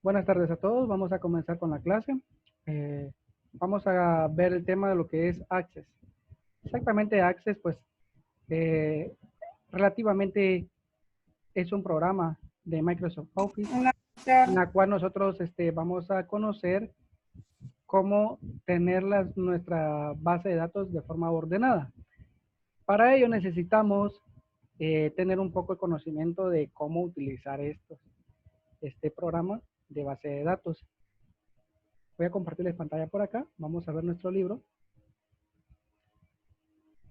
Buenas tardes a todos. Vamos a comenzar con la clase. Vamos a ver el tema de lo que es Access. Exactamente Access, pues, eh, relativamente es un programa de Microsoft Office en la cual nosotros vamos a conocer cómo tener nuestra base de datos de forma ordenada. Para ello necesitamos tener un poco de conocimiento de cómo utilizar este programa de base de datos. Voy a compartirles pantalla por acá. Vamos a ver nuestro libro.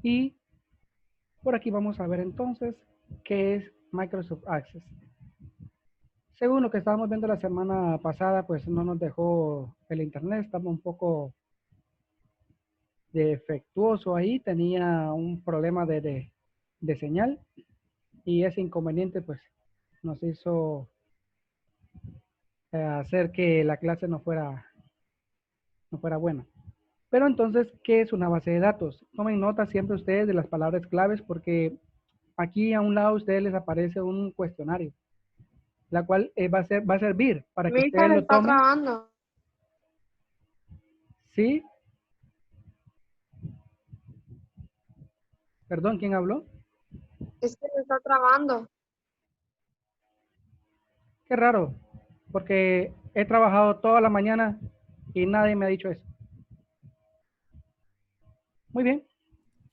Y por aquí vamos a ver entonces qué es Microsoft Access. Según lo que estábamos viendo la semana pasada, pues no nos dejó el internet. Estaba un poco defectuoso ahí. Tenía un problema de señal. Y ese inconveniente pues nos hizo hacer que la clase no fuera buena. Pero entonces, ¿qué es una base de datos? Tomen nota siempre ustedes de las palabras claves porque aquí a un lado a ustedes les aparece un cuestionario, la cual va a servir para que ustedes Mister, lo está tomen. trabajando. ¿Sí? Perdón, ¿quién habló? Es que me está trabajando. Qué raro, porque he trabajado toda la mañana y nadie me ha dicho eso. Muy bien,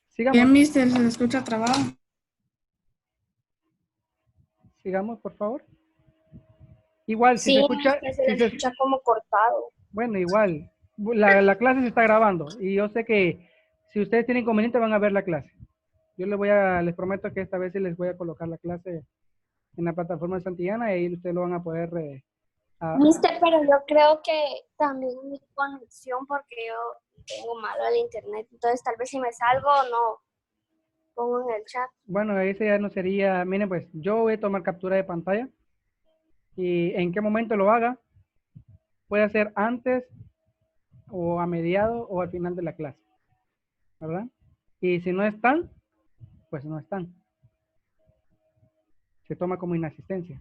sigamos. Bien, mister, se le escucha trabajo. Sigamos, por favor. Igual, si se Sí, escucha, mister, se le escucha como cortado. bueno, igual, la clase se está grabando y yo sé que si ustedes tienen inconveniente van a ver la clase. Yo les prometo que esta vez sí les voy a colocar la clase en la plataforma de Santillana y ahí ustedes lo van a poder Mister, pero yo creo que también mi conexión, porque yo tengo malo el internet, entonces tal vez si me salgo no pongo en el chat. bueno, ese ya no sería, miren pues, yo voy a tomar captura de pantalla y en qué momento lo haga, puede ser antes o a mediado o al final de la clase, ¿verdad? Y si no están, pues no están. Se toma como inasistencia.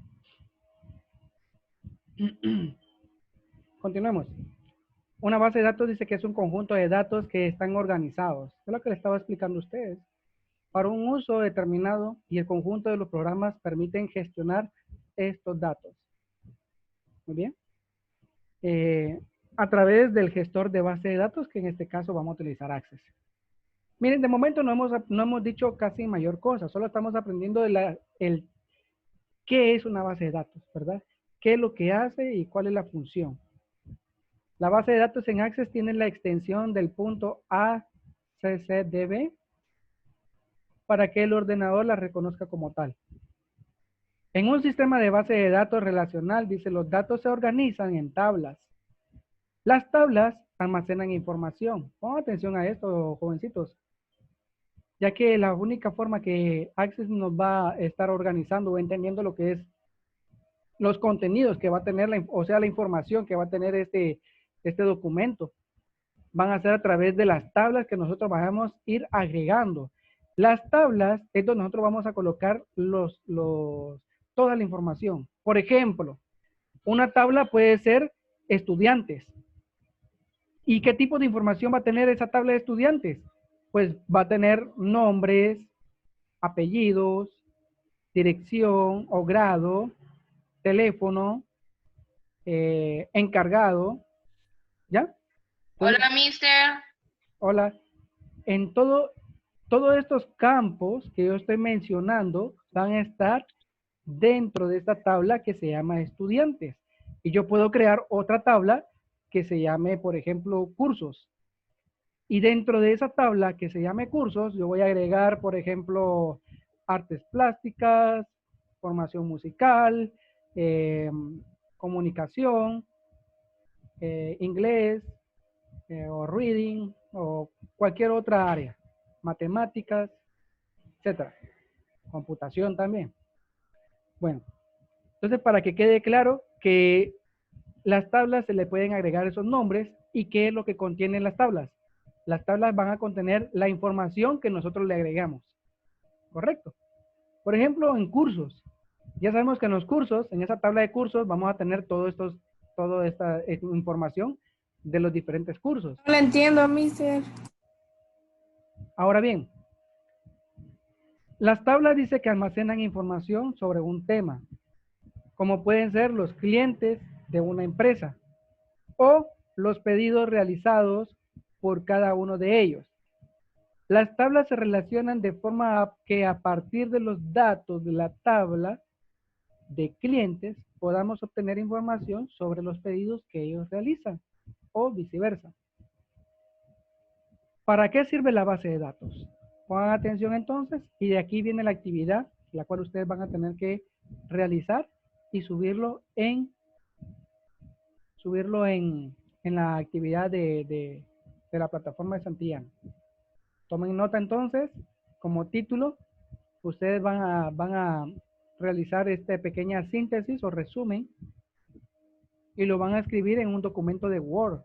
Continuemos. Una base de datos dice que es un conjunto de datos que están organizados. Es lo que le estaba explicando a ustedes. Para un uso determinado y el conjunto de los programas permiten gestionar estos datos. Muy bien. A través del gestor de base de datos, que en este caso vamos a utilizar Access. Miren, de momento no hemos dicho casi mayor cosa, solo estamos aprendiendo de qué es una base de datos, ¿verdad? ¿Qué es lo que hace y cuál es la función? La base de datos en Access tiene la extensión del punto ACCDB para que el ordenador la reconozca como tal. En un sistema de base de datos relacional, dice, los datos se organizan en tablas. Las tablas almacenan información. Pongan atención a esto, jovencitos, ya que la única forma que Access nos va a estar organizando o entendiendo lo que es los contenidos que va a tener, o sea, la información que va a tener este documento, van a ser a través de las tablas que nosotros vamos a ir agregando. Las tablas es donde nosotros vamos a colocar toda la información. Por ejemplo, una tabla puede ser estudiantes. ¿Y qué tipo de información va a tener esa tabla de estudiantes? Pues va a tener nombres, apellidos, dirección o grado, teléfono, encargado, ¿ya? Entonces, Hola, mister. hola. En todos estos campos que yo estoy mencionando van a estar dentro de esta tabla que se llama estudiantes. Y yo puedo crear otra tabla que se llame, por ejemplo, cursos. Y dentro de esa tabla que se llame cursos, yo voy a agregar, por ejemplo, artes plásticas, formación musical, comunicación, inglés, o reading, o cualquier otra área, matemáticas, etcétera. Computación también. Bueno, entonces para que quede claro que las tablas se le pueden agregar esos nombres y qué es lo que contienen las tablas. Las tablas van a contener la información que nosotros le agregamos. ¿Correcto? Por ejemplo, en cursos. Ya sabemos que en los cursos, en esa tabla de cursos, vamos a tener todos estos toda esta información de los diferentes cursos. No lo entiendo, mister. Ahora bien, las tablas dice que almacenan información sobre un tema, como pueden ser los clientes de una empresa o los pedidos realizados por cada uno de ellos. Las tablas se relacionan de forma que a partir de los datos de la tabla de clientes podamos obtener información sobre los pedidos que ellos realizan o viceversa. ¿Para qué sirve la base de datos? Pongan atención entonces y de aquí viene la actividad la cual ustedes van a tener que realizar y subirlo en la actividad de la plataforma de Santillana. Tomen nota entonces, como título, ustedes van a realizar esta pequeña síntesis o resumen y lo van a escribir en un documento de Word.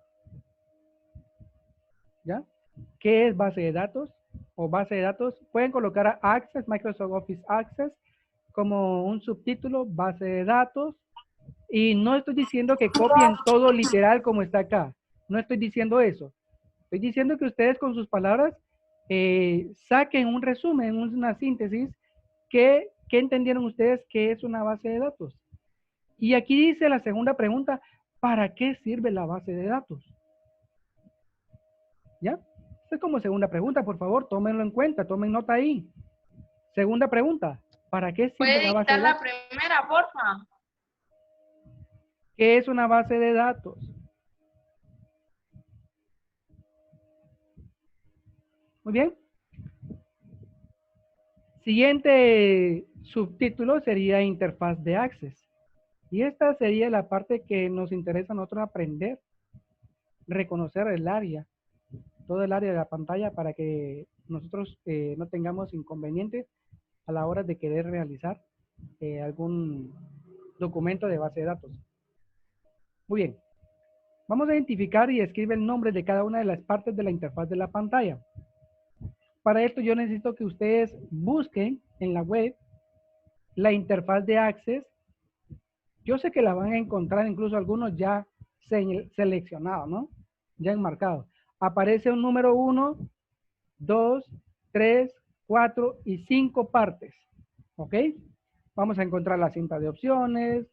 ¿Ya? ¿Qué es base de datos? O base de datos, pueden colocar a Access, Microsoft Office Access, como un subtítulo, base de datos. Y no estoy diciendo que copien todo literal como está acá. No estoy diciendo eso. Estoy diciendo que ustedes con sus palabras saquen un resumen, una síntesis, ¿qué entendieron ustedes que es una base de datos? Y aquí dice la segunda pregunta, ¿para qué sirve la base de datos? ¿Ya? Esta es como segunda pregunta, por favor, tómenlo en cuenta, tomen nota ahí. Segunda pregunta, ¿para qué sirve ¿Puede la base de dictar la datos? primera, porfa? ¿Qué es una base de datos? Muy bien. Siguiente subtítulo sería interfaz de Access. Y esta sería la parte que nos interesa a nosotros aprender, reconocer el área, todo el área de la pantalla para que nosotros no tengamos inconvenientes a la hora de querer realizar algún documento de base de datos. Muy bien. Vamos a identificar y escribir el nombre de cada una de las partes de la interfaz de la pantalla. Para esto yo necesito que ustedes busquen en la web la interfaz de Access. Yo sé que la van a encontrar incluso algunos ya seleccionados, ¿no? Ya enmarcados. Aparece un número 1, 2, 3, 4 y 5 partes. ¿Ok? Vamos a encontrar la cinta de opciones.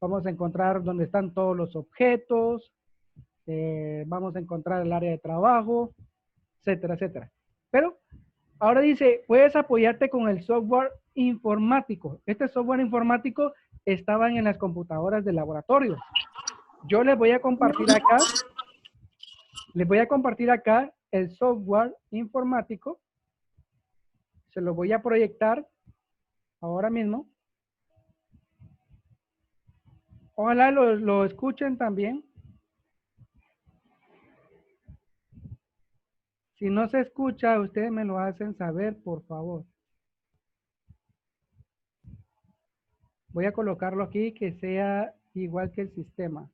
Vamos a encontrar donde están todos los objetos. Vamos a encontrar el área de trabajo, etcétera, etcétera. Pero ahora dice, puedes apoyarte con el software informático. Este software informático estaban en las computadoras del laboratorio. Yo les voy a compartir acá el software informático. Se lo voy a proyectar ahora mismo. Ojalá lo escuchen también. Si no se escucha, ustedes me lo hacen saber, por favor. Voy a colocarlo aquí que sea igual que el sistema.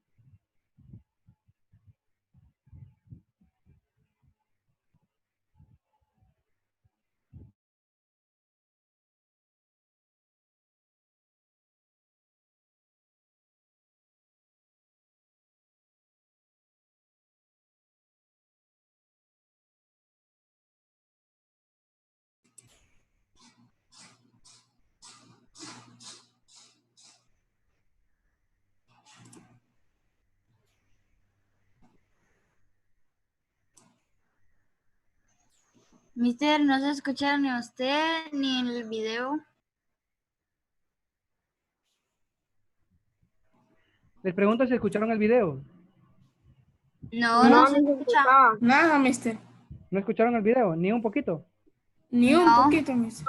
Mister, no se escucha ni a usted ni en el video. Les pregunto si escucharon el video. No, no se escucha. Nada, mister. ¿No escucharon el video? Ni un poquito. Ni un No. poquito, mister.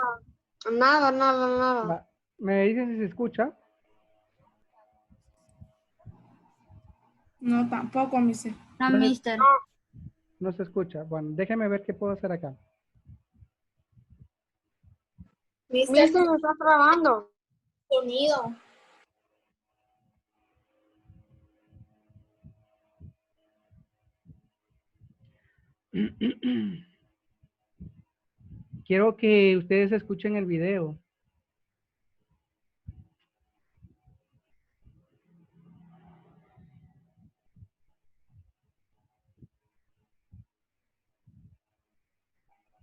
Nada. Va. Me dicen si se escucha. No, tampoco, mister. No, No se- mister. No se escucha. Bueno, déjenme ver qué puedo hacer acá. Mister, se está trabando. Sonido. Quiero que ustedes escuchen el video.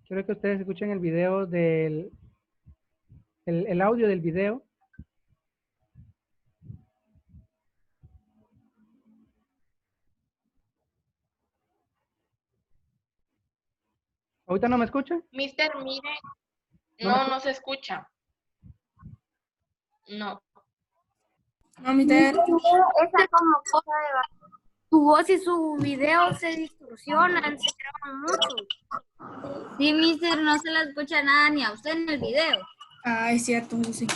Quiero que ustedes escuchen el video el audio del video. ¿Ahorita no me escuchan? Mister, mire, ¿No me no, escu- no se escucha. No. No, mister. Esa como cosa de tu voz y su video se distorsionan, se graban mucho. Sí, mister, no se le escucha nada ni a usted en el video. Ah, es cierto, eso sí.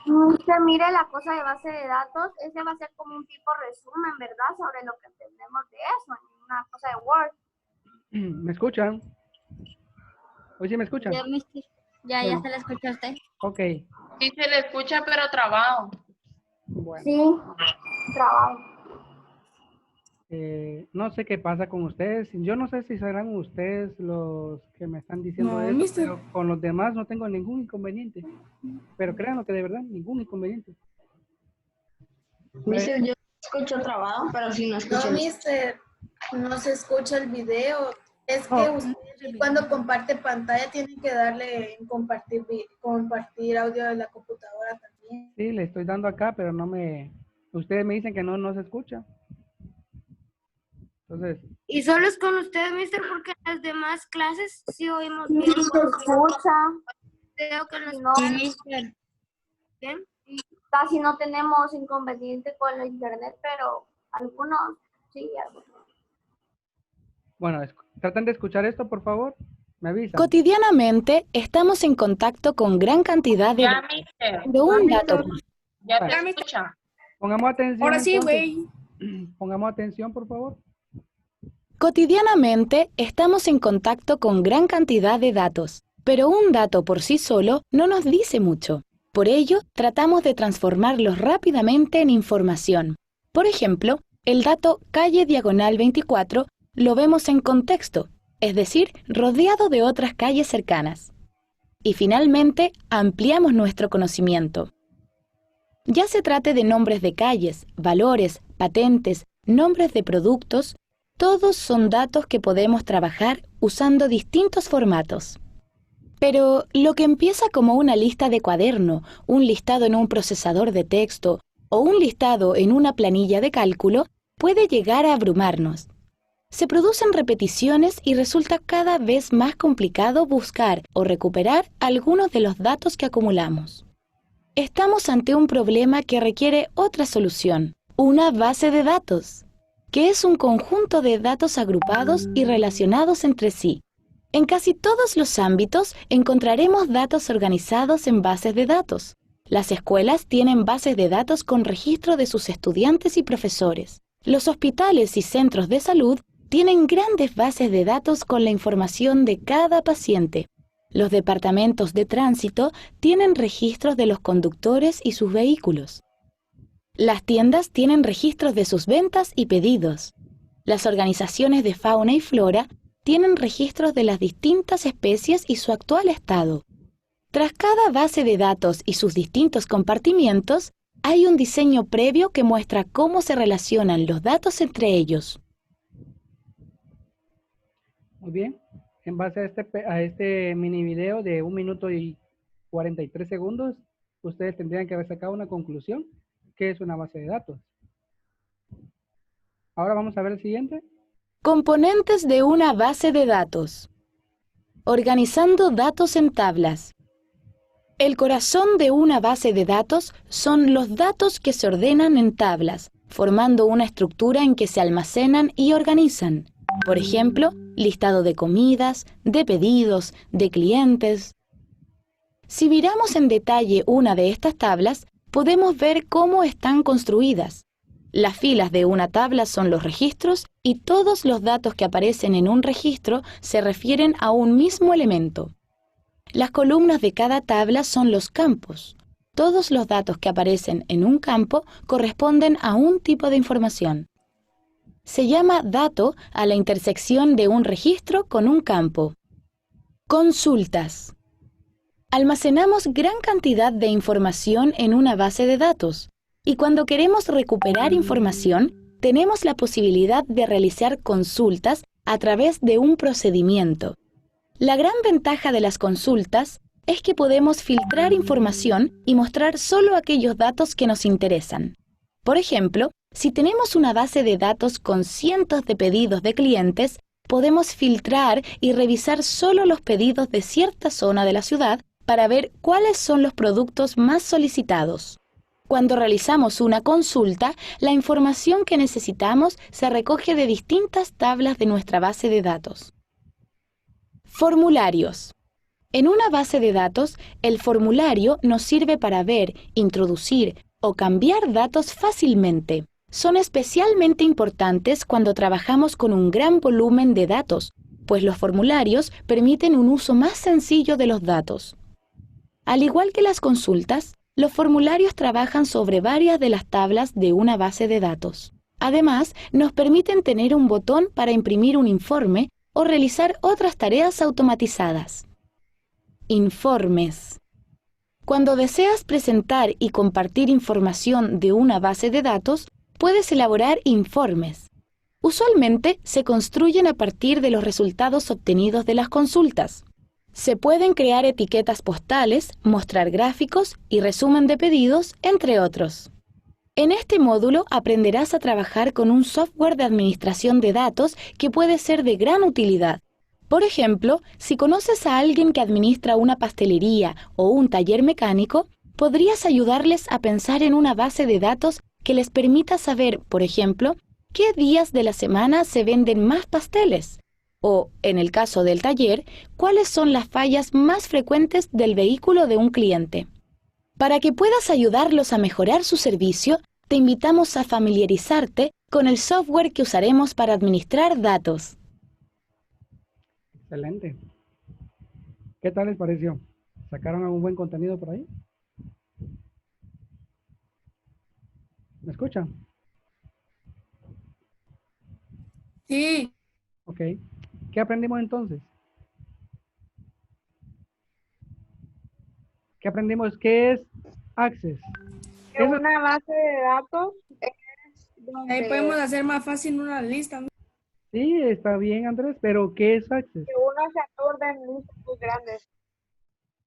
Usted mire la cosa de base de datos, ese va a ser como un tipo resumen, ¿verdad? Sobre lo que entendemos de eso, en una cosa de Word. ¿Me escuchan? ¿Hoy sí me escuchan? Ya, mister, ya Bueno. se le escucha a usted. Ok. Sí se le escucha, pero trabado. Bueno. Sí, trabajo. No sé qué pasa con ustedes. Yo no sé si serán ustedes los que me están diciendo No, eso, mister. pero con los demás no tengo ningún inconveniente. Pero créanlo que de verdad, ningún inconveniente. Mister, yo escucho trabado, pero sí no escucho. No, mister, no se escucha el video. Es que Oh. usted cuando comparte pantalla tiene que darle en compartir audio de la computadora también. Sí, le estoy dando acá, pero no me... Ustedes me dicen que no se escucha. Entonces, Y solo es con ustedes, mister, porque en las demás clases sí oímos Sí, bien. se escucha. Creo que los No, Sí, mister. bien. Y casi no tenemos inconveniente con el internet, pero algunos sí, algunos. bueno, traten de escuchar esto, por favor. Me avisan. Cotidianamente estamos en contacto con gran cantidad de Ya, mister, un dato. ya Vale. te escucha. Pongamos atención. Ahora sí, entonces. güey. Pongamos atención, por favor. Cotidianamente estamos en contacto con gran cantidad de datos, pero un dato por sí solo no nos dice mucho. Por ello, tratamos de transformarlos rápidamente en información. Por ejemplo, el dato calle diagonal 24 lo vemos en contexto, es decir, rodeado de otras calles cercanas. Y finalmente, ampliamos nuestro conocimiento. Ya se trate de nombres de calles, valores, patentes, nombres de productos, todos son datos que podemos trabajar usando distintos formatos. Pero lo que empieza como una lista de cuaderno, un listado en un procesador de texto o un listado en una planilla de cálculo puede llegar a abrumarnos. Se producen repeticiones y resulta cada vez más complicado buscar o recuperar algunos de los datos que acumulamos. Estamos ante un problema que requiere otra solución, una base de datos, que es un conjunto de datos agrupados y relacionados entre sí. En casi todos los ámbitos encontraremos datos organizados en bases de datos. Las escuelas tienen bases de datos con registro de sus estudiantes y profesores. Los hospitales y centros de salud tienen grandes bases de datos con la información de cada paciente. Los departamentos de tránsito tienen registros de los conductores y sus vehículos. Las tiendas tienen registros de sus ventas y pedidos. Las organizaciones de fauna y flora tienen registros de las distintas especies y su actual estado. Tras cada base de datos y sus distintos compartimientos, hay un diseño previo que muestra cómo se relacionan los datos entre ellos. Muy bien. En base a este mini video de 1 minuto y 43 segundos, ustedes tendrían que haber sacado una conclusión, que es una base de datos. Ahora vamos a ver el siguiente. Componentes de una base de datos. Organizando datos en tablas. El corazón de una base de datos son los datos que se ordenan en tablas, formando una estructura en que se almacenan y organizan. Por ejemplo, listado de comidas, de pedidos, de clientes. Si miramos en detalle una de estas tablas, podemos ver cómo están construidas. Las filas de una tabla son los registros y todos los datos que aparecen en un registro se refieren a un mismo elemento. Las columnas de cada tabla son los campos. Todos los datos que aparecen en un campo corresponden a un tipo de información. Se llama dato a la intersección de un registro con un campo. Consultas. Almacenamos gran cantidad de información en una base de datos y cuando queremos recuperar información, tenemos la posibilidad de realizar consultas a través de un procedimiento. La gran ventaja de las consultas es que podemos filtrar información y mostrar solo aquellos datos que nos interesan. Por ejemplo, si tenemos una base de datos con cientos de pedidos de clientes, podemos filtrar y revisar solo los pedidos de cierta zona de la ciudad para ver cuáles son los productos más solicitados. Cuando realizamos una consulta, la información que necesitamos se recoge de distintas tablas de nuestra base de datos. Formularios. En una base de datos, el formulario nos sirve para ver, introducir o cambiar datos fácilmente. Son especialmente importantes cuando trabajamos con un gran volumen de datos, pues los formularios permiten un uso más sencillo de los datos. Al igual que las consultas, los formularios trabajan sobre varias de las tablas de una base de datos. Además, nos permiten tener un botón para imprimir un informe o realizar otras tareas automatizadas. Informes. Cuando deseas presentar y compartir información de una base de datos, puedes elaborar informes. Usualmente se construyen a partir de los resultados obtenidos de las consultas. Se pueden crear etiquetas postales, mostrar gráficos y resumen de pedidos, entre otros. En este módulo aprenderás a trabajar con un software de administración de datos que puede ser de gran utilidad. Por ejemplo, si conoces a alguien que administra una pastelería o un taller mecánico, podrías ayudarles a pensar en una base de datos que les permita saber, por ejemplo, qué días de la semana se venden más pasteles. O, en el caso del taller, cuáles son las fallas más frecuentes del vehículo de un cliente. Para que puedas ayudarlos a mejorar su servicio, te invitamos a familiarizarte con el software que usaremos para administrar datos. Excelente. ¿Qué tal les pareció? ¿Sacaron algún buen contenido por ahí? ¿Me escuchan? Sí. Ok. ¿Qué aprendimos entonces? ¿Qué aprendimos? ¿Qué es Access? Que Eso- una base de datos es Ahí podemos donde hacer más fácil una lista, ¿no? Sí, está bien, Andrés, pero ¿qué es Access? uno se aturda en listas muy grandes.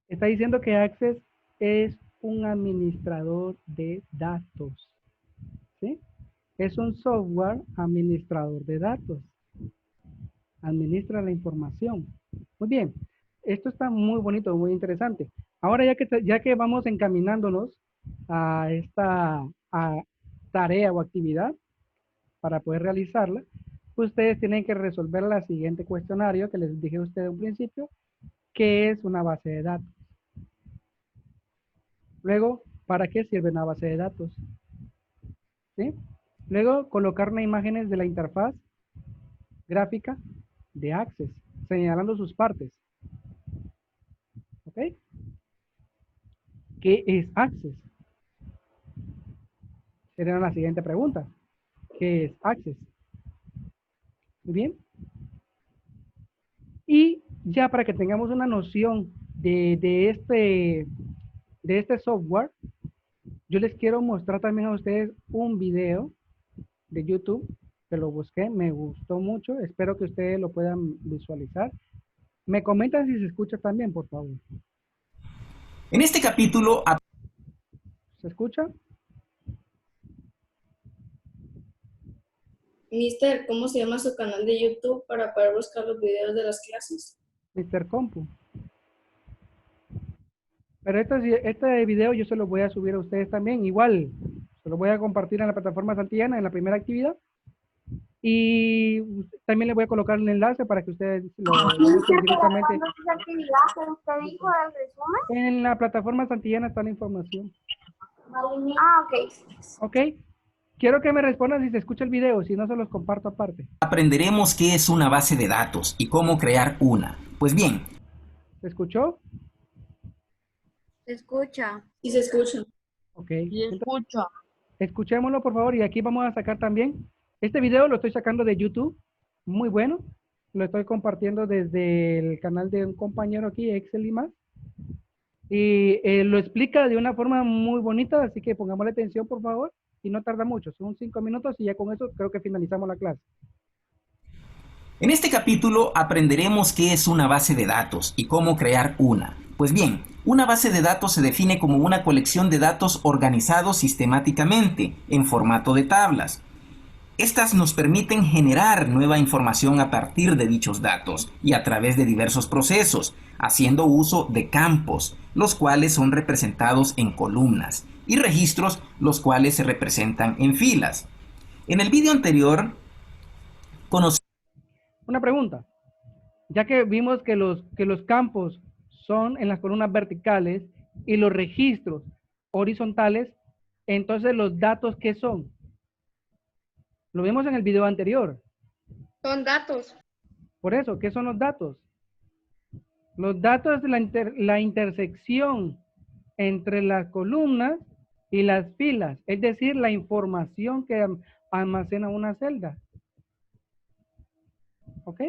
Está diciendo que Access es un administrador de datos. ¿Sí? Es un software administrador de datos. Administra la información. Muy bien. Esto está muy bonito, muy interesante. Ahora ya que vamos encaminándonos a esta tarea o actividad para poder realizarla, ustedes tienen que resolver la siguiente cuestionario que les dije a ustedes un principio, que es una base de datos. Luego, ¿para qué sirve una base de datos? ¿Sí? Luego, colocar unas imágenes de la interfaz gráfica de Access, señalando sus partes. ¿Ok? ¿Qué es Access? Sería la siguiente pregunta. ¿Qué es Access? Muy bien. Y ya para que tengamos una noción de este software, yo les quiero mostrar también a ustedes un video de YouTube que lo busqué, me gustó mucho, espero que ustedes lo puedan visualizar. Me comentan si se escucha también, por favor. En este capítulo ¿Se escucha? Mister, ¿cómo se llama su canal de YouTube para poder buscar los videos de las clases? Mr. Compu. Pero este video yo se lo voy a subir a ustedes también. Igual, se lo voy a compartir en la plataforma Santillana en la primera actividad. Y también les voy a colocar el enlace para que ustedes lo busquen directamente. ¿Esa actividad que usted dijo del resumen? En la plataforma Santillana está la información. Ah, ok. ¿Ok? Quiero que me respondan si se escucha el video, si no se los comparto aparte. aprenderemos qué es una base de datos y cómo crear una. Pues bien, ¿Se escuchó? Se escucha. Y se escucha. Ok. Y escucho. Escuchémoslo, por favor, y aquí vamos a sacar también. Este video lo estoy sacando de YouTube, muy bueno. Lo estoy compartiendo desde el canal de un compañero aquí, Excel y más. Y lo explica de una forma muy bonita, así que pongámosle atención, por favor, y no tarda mucho. Son 5 minutos y ya con eso creo que finalizamos la clase. En este capítulo aprenderemos qué es una base de datos y cómo crear una. Pues bien, una base de datos se define como una colección de datos organizados sistemáticamente en formato de tablas. Estas nos permiten generar nueva información a partir de dichos datos y a través de diversos procesos, haciendo uso de campos, los cuales son representados en columnas, y registros, los cuales se representan en filas. En el vídeo anterior, conocimos... Una pregunta. Ya que vimos que los campos son en las columnas verticales y los registros horizontales, entonces los datos, ¿qué son? Lo vimos en el video anterior. Son datos. Por eso, ¿qué son los datos? Los datos es la intersección entre las columnas y las filas, es decir, la información que almacena una celda. ¿Ok?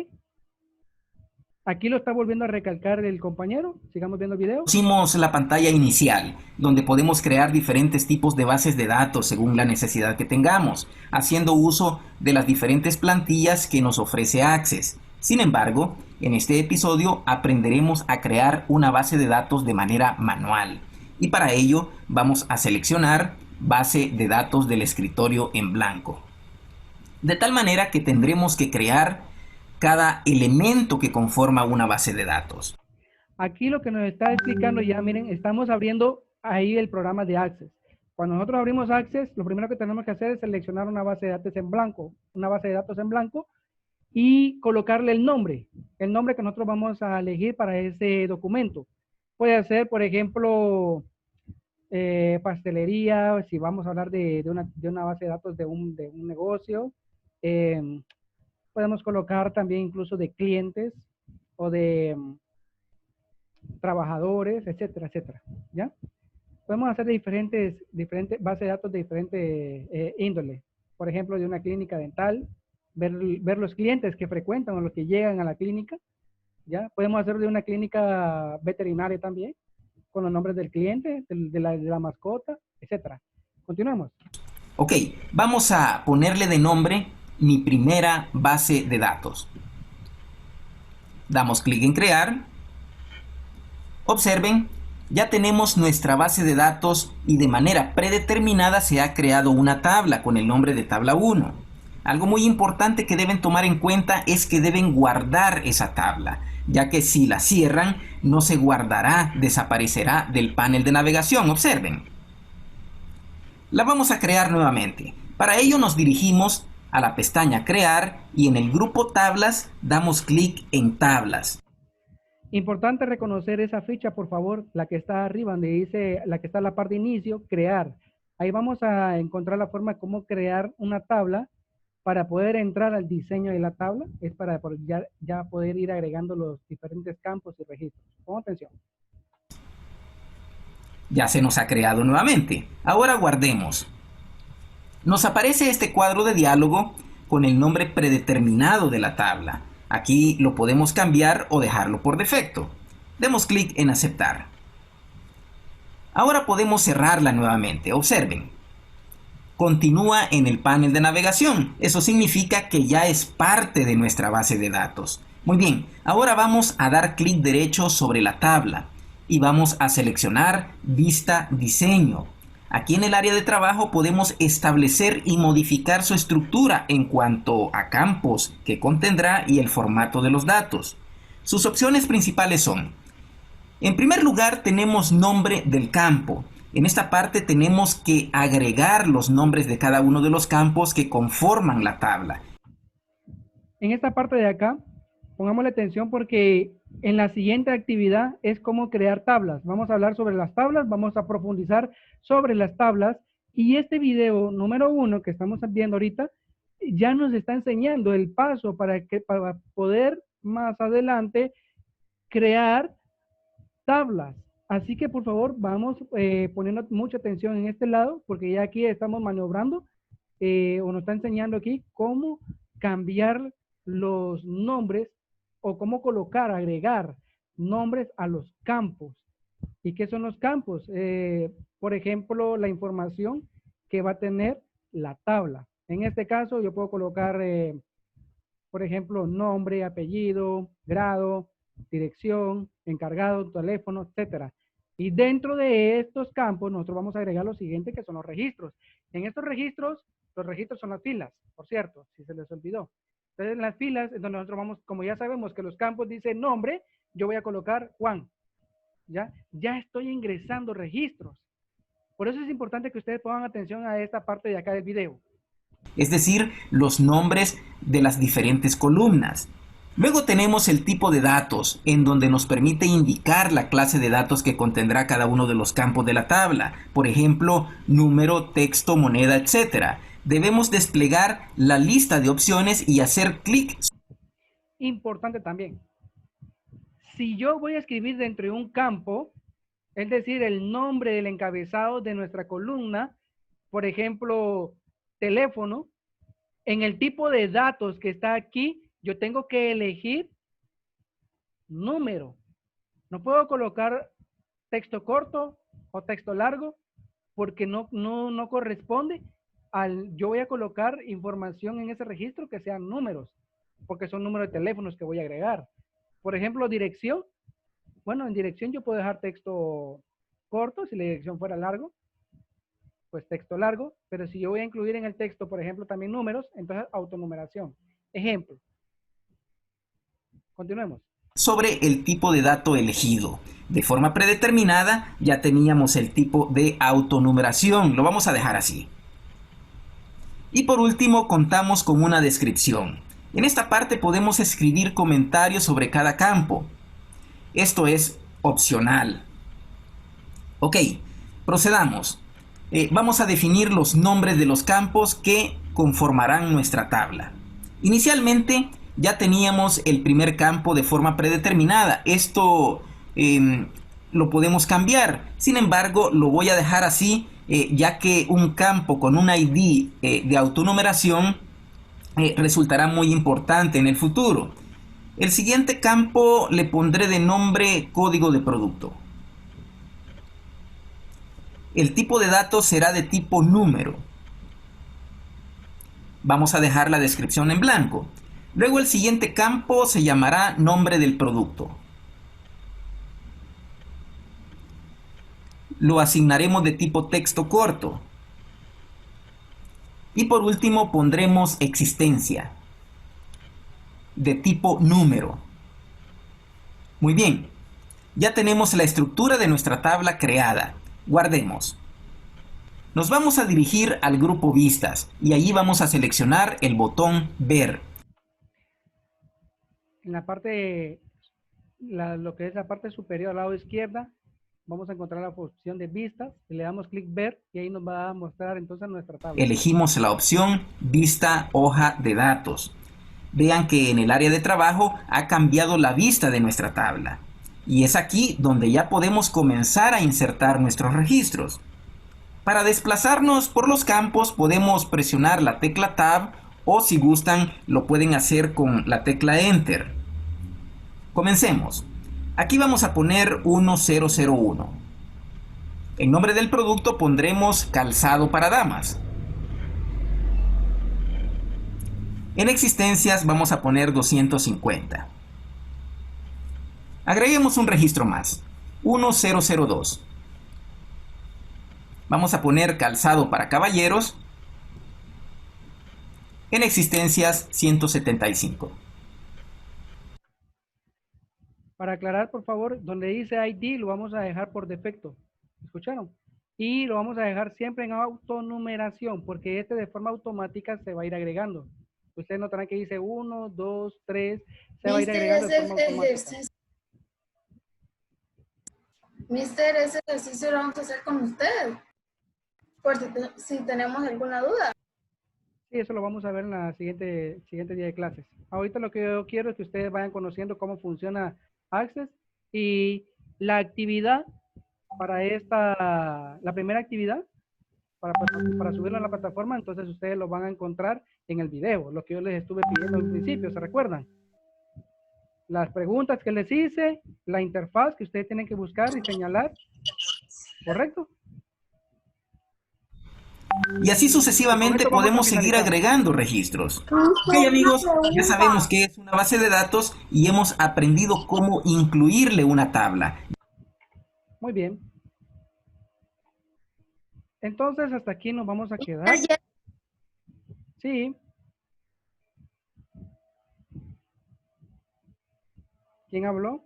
Aquí lo está volviendo a recalcar el compañero. Sigamos viendo el video. Conocimos la pantalla inicial, donde podemos crear diferentes tipos de bases de datos según la necesidad que tengamos, haciendo uso de las diferentes plantillas que nos ofrece Access. Sin embargo, en este episodio aprenderemos a crear una base de datos de manera manual. Y para ello vamos a seleccionar base de datos del escritorio en blanco. De tal manera que tendremos que crear cada elemento que conforma una base de datos. Aquí lo que nos está explicando ya, miren, estamos abriendo ahí el programa de Access. Cuando nosotros abrimos Access, lo primero que tenemos que hacer es seleccionar una base de datos en blanco, y colocarle el nombre que nosotros vamos a elegir para ese documento. Puede ser, por ejemplo, pastelería, si vamos a hablar de una base de datos de un negocio. Podemos colocar también incluso de clientes o de trabajadores, etcétera, etcétera, ¿ya? Podemos hacer diferentes bases de datos de diferentes índole. Por ejemplo, de una clínica dental, ver los clientes que frecuentan o los que llegan a la clínica, ¿ya? Podemos hacer de una clínica veterinaria también, con los nombres del cliente, de la mascota, etcétera. Continuamos. Ok, vamos a ponerle de nombre mi primera base de datos. Damos clic en crear. Observen, ya tenemos nuestra base de datos y de manera predeterminada se ha creado una tabla con el nombre de tabla 1. Algo muy importante que deben tomar en cuenta es que deben guardar esa tabla, ya que si la cierran no se guardará, desaparecerá del panel de navegación. Observen. La vamos a crear nuevamente. Para ello nos dirigimos a la pestaña Crear y en el grupo Tablas damos clic en Tablas. Importante reconocer esa ficha, por favor, la que está arriba, donde dice, la que está en la parte de inicio, Crear. Ahí vamos a encontrar la forma de cómo crear una tabla para poder entrar al diseño de la tabla. Es para ya poder ir agregando los diferentes campos y registros. Pon atención. Ya se nos ha creado nuevamente. Ahora guardemos. Nos aparece este cuadro de diálogo con el nombre predeterminado de la tabla. Aquí lo podemos cambiar o dejarlo por defecto. Demos clic en aceptar. Ahora podemos cerrarla nuevamente. Observen. Continúa en el panel de navegación. Eso significa que ya es parte de nuestra base de datos. Muy bien, ahora vamos a dar clic derecho sobre la tabla y vamos a seleccionar Vista Diseño. Aquí en el área de trabajo podemos establecer y modificar su estructura en cuanto a campos que contendrá y el formato de los datos. Sus opciones principales son: en primer lugar tenemos nombre del campo. En esta parte tenemos que agregar los nombres de cada uno de los campos que conforman la tabla. En esta parte de acá, pongámosle atención porque en la siguiente actividad es cómo crear tablas. Vamos a hablar sobre las tablas, vamos a profundizar sobre las tablas y este video número 1 que estamos viendo ahorita ya nos está enseñando el paso para poder más adelante crear tablas. Así que por favor vamos poniendo mucha atención en este lado porque ya aquí estamos maniobrando o nos está enseñando aquí cómo cambiar los nombres o cómo colocar, agregar nombres a los campos. ¿Y qué son los campos? Por ejemplo, la información que va a tener la tabla. En este caso, yo puedo colocar Por ejemplo, nombre, apellido, grado, dirección, encargado, teléfono, etcétera. Y dentro de estos campos nosotros vamos a agregar lo siguiente, que son los registros. En estos registros, los registros son las filas, por cierto, si se les olvidó. Entonces, en las filas, es donde nosotros vamos, como ya sabemos que los campos dicen nombre, yo voy a colocar Juan. Ya estoy ingresando registros. Por eso es importante que ustedes pongan atención a esta parte de acá del video. Es decir, los nombres de las diferentes columnas. Luego tenemos el tipo de datos, en donde nos permite indicar la clase de datos que contendrá cada uno de los campos de la tabla. Por ejemplo, número, texto, moneda, etc. Debemos desplegar la lista de opciones y hacer clic. Importante también. Si yo voy a escribir dentro de un campo, es decir, el nombre del encabezado de nuestra columna, por ejemplo, teléfono, en el tipo de datos que está aquí, yo tengo que elegir número. No puedo colocar texto corto o texto largo porque no corresponde al, yo voy a colocar información en ese registro que sean números, porque son números de teléfonos que voy a agregar. Por ejemplo, dirección. Bueno, en dirección yo puedo dejar texto corto, si la dirección fuera largo, pues texto largo, pero si yo voy a incluir en el texto, por ejemplo, también números, entonces autonumeración. Ejemplo. Continuemos. Sobre el tipo de dato elegido. De forma predeterminada ya teníamos el tipo de autonumeración, lo vamos a dejar así. Y por último contamos con una descripción. En esta parte podemos escribir comentarios sobre cada campo. Esto es opcional. Ok, procedamos. Vamos a definir los nombres de los campos que conformarán nuestra tabla. Inicialmente ya teníamos el primer campo de forma predeterminada. Esto lo podemos cambiar. Sin embargo, lo voy a dejar así, ya que un campo con un ID de autonumeración resultará muy importante en el futuro. El siguiente campo le pondré de nombre código de producto. El tipo de datos será de tipo número. Vamos a dejar la descripción en blanco. Luego el siguiente campo se llamará nombre del producto. Lo asignaremos de tipo texto corto. Y por último pondremos existencia, de tipo número. Muy bien, ya tenemos la estructura de nuestra tabla creada. Guardemos. Nos vamos a dirigir al grupo Vistas y allí vamos a seleccionar el botón Ver. En la parte, lo que es la parte superior al lado izquierda, vamos a encontrar la opción de Vistas y le damos clic Ver y ahí nos va a mostrar entonces nuestra tabla. Elegimos la opción Vista Hoja de Datos. Vean que en el área de trabajo ha cambiado la vista de nuestra tabla. Y es aquí donde ya podemos comenzar a insertar nuestros registros. Para desplazarnos por los campos podemos presionar la tecla Tab o si gustan lo pueden hacer con la tecla Enter. Comencemos. Aquí vamos a poner 1001. En nombre del producto pondremos calzado para damas. En existencias vamos a poner 250. Agreguemos un registro más, 1002. Vamos a poner calzado para caballeros. En existencias 175. Para aclarar, por favor, donde dice ID lo vamos a dejar por defecto. ¿Escucharon? Y lo vamos a dejar siempre en autonumeración, porque este de forma automática se va a ir agregando. Ustedes notarán que dice 1, 2, 3, se va a ir agregando de forma automática. Mister, ese ejercicio lo vamos a hacer con usted, por si tenemos alguna duda. Sí, eso lo vamos a ver en la siguiente día de clases. Ahorita lo que yo quiero es que ustedes vayan conociendo cómo funciona Access y la actividad para la primera actividad, para subirlo a la plataforma, entonces ustedes lo van a encontrar en el video, lo que yo les estuve pidiendo al principio, ¿se recuerdan? Las preguntas que les hice, la interfaz que ustedes tienen que buscar y señalar, ¿correcto? Y así sucesivamente Con esto vamos a podemos seguir finalizar. agregando registros. Ok, amigos, ya sabemos qué es una base de datos y hemos aprendido cómo incluirle una tabla. Muy bien. Entonces, hasta aquí nos vamos a quedar. Sí. ¿Quién habló?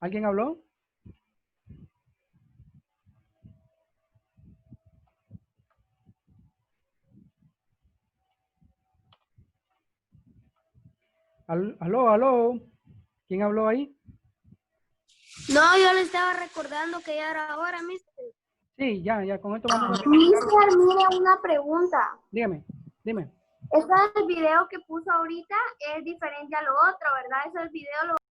¿Alguien habló? Aló, aló. ¿Quién habló ahí? No, yo le estaba recordando que ya era hora, mister. Sí, ya, con esto vamos a finalizar. Mister, mire una pregunta. Dígame. El video que puso ahorita es diferente a lo otro, ¿verdad? Ese video lo